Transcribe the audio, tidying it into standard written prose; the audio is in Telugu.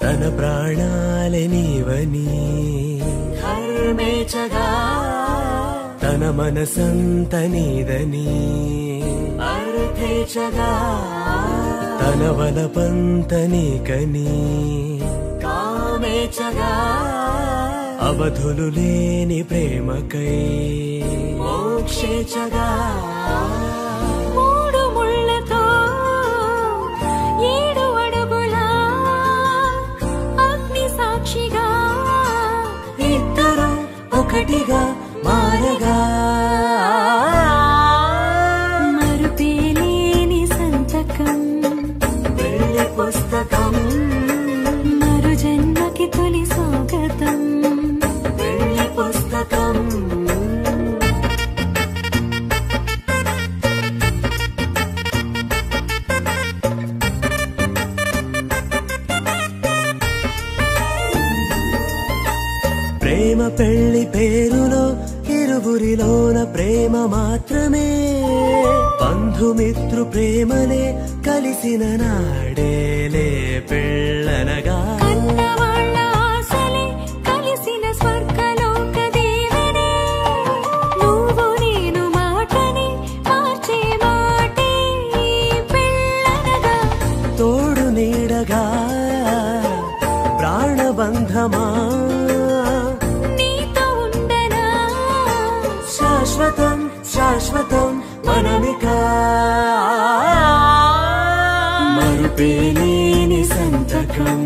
తన ప్రాణాలే నీవని ధర్మేచగా తన మనసంత నీదని అర్థేచగా తన వలపంత నీకని కామేచగా అవధులు లేని ప్రేమకై మోక్షేచగా మూడు ముళ్ళతో 7 అడుగుల అగ్ని సాక్షిగా ఇద్దరు ఒకటిగా మారగా మరుపేలేని సంతకం పెళ్లి పుస్తకం మరు జన్మకి తొలి స్వాగతం పెళ్లి పుస్తకం ప్రేమ పెళ్లి పేరులో ఇరువురిలోన ప్రేమ మాత్రమే బంధుమిత్రు ప్రేమలే కలిసిన నాడేలే పెళ్ళనగా కన్నవాళ్ళ ఆశలే కలిసిన స్వర్గలోక దేవనే నువ్వు నేను మాటని మార్చే మాటే పెళ్ళనగా తోడు నీడగా ప్రాణబంధమా నీతో ఉండనా శాశ్వతం శాశ్వతం మనమిక మరుపేలేని సంతకం